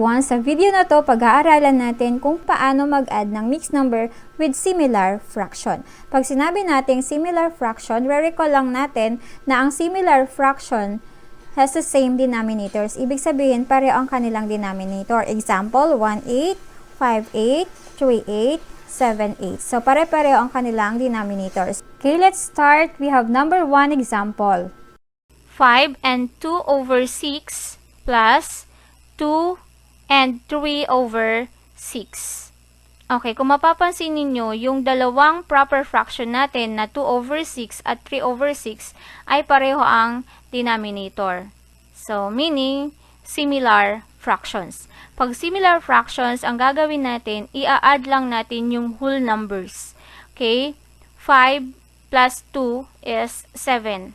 everyone! Sa video na to, pag-aaralan natin kung paano mag-add ng mixed number with similar fraction. Pag sinabi natin similar fraction, re-recall lang natin na ang similar fraction has the same denominators. Ibig sabihin, pareho ang kanilang denominator. Example, 1/8, 5/8, 3/8, 7/8. So, pare-pareho ang kanilang denominators. Okay, let's start. We have number 1 example. 5 and 2 over 6 plus 2 and 3 over 6. Okay, kung mapapansin ninyo, yung dalawang proper fraction natin na 2 over 6 at 3 over 6 ay pareho ang denominator. So, meaning, similar fractions. Pag similar fractions, ang gagawin natin, i-add lang natin yung whole numbers. Okay? 5 plus 2 is 7.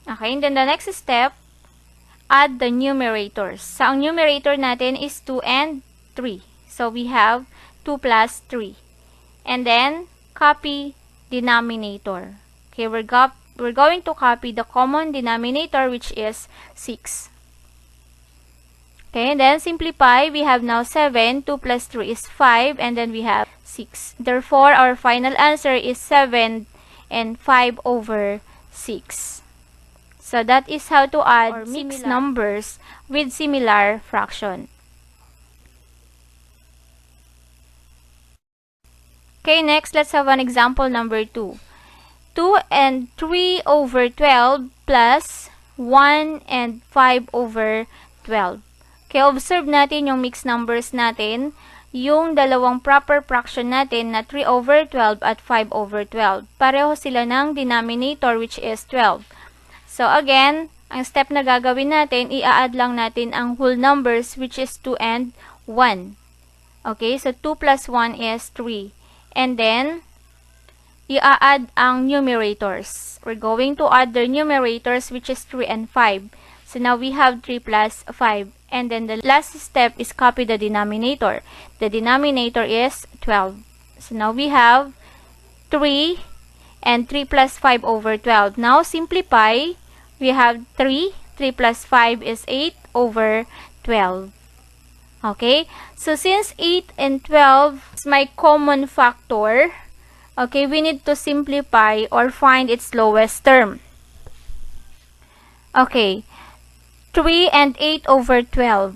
Okay, and then the next step, add the numerators. So, ang numerator natin is 2 and 3. So, we have 2 plus 3. And then, copy denominator. Okay, we're going to copy the common denominator, which is 6. Okay, and then simplify. We have now 7. 2 plus 3 is 5. And then we have 6. Therefore, our final answer is 7 and 5 over 6. So, that is how to add or mix numbers with similar fraction. Okay, next, let's have an example number 2. 2 and 3 over 12 plus 1 and 5 over 12. Okay, observe natin yung mixed numbers natin. Yung dalawang proper fraction natin na 3 over 12 at 5 over 12. Pareho sila ng denominator, which is 12. So, again, ang step na gagawin natin, i-add lang natin ang whole numbers, which is 2 and 1. Okay, so 2 plus 1 is 3. And then, i-add ang numerators. We're going to add the numerators, which is 3 and 5. So, now we have 3 plus 5. And then, the last step is copy the denominator. The denominator is 12. So, now we have 3 and 3 plus 5 over 12. Now, simplify. We have 3. 3 plus 5 is 8 over 12. Okay? So, since 8 and 12 is my common factor, okay, we need to simplify or find its lowest term. Okay. 3 and 8 over 12.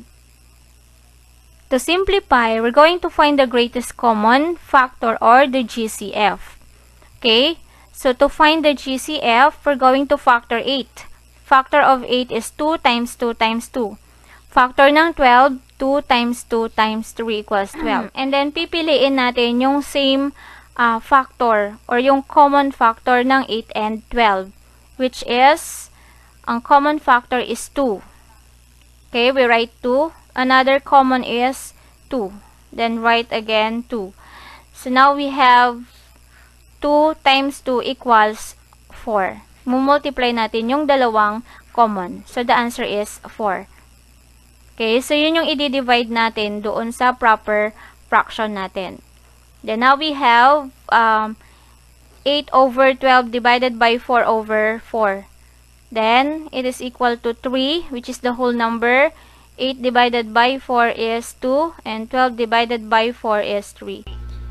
To simplify, we're going to find the greatest common factor or the GCF. Okay? So, to find the GCF, we're going to factor 8. Factor of 8 is 2 times 2 times 2. Factor ng 12, 2 times 2 times 3 equals 12. And then, pipiliin natin yung same factor or yung common factor ng 8 and 12. Which is, ang common factor is 2. Okay, we write 2. Another common is 2. Then, write again 2. So, now we have 2 times 2 equals 4. Mumultiply natin yung dalawang common. So, the answer is 4. Okay, so yun yung i-divide natin doon sa proper fraction natin. Then, now we have 8 over 12 divided by 4 over 4. Then, it is equal to 3, which is the whole number. 8 divided by 4 is 2, and 12 divided by 4 is 3.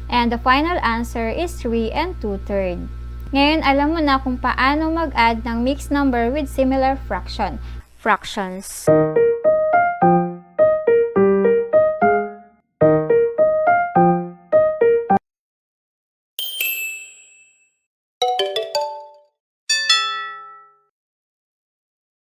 And the final answer is 3 and 2/3. Ngayon, alam mo na kung paano mag-add ng mixed number with similar fractions.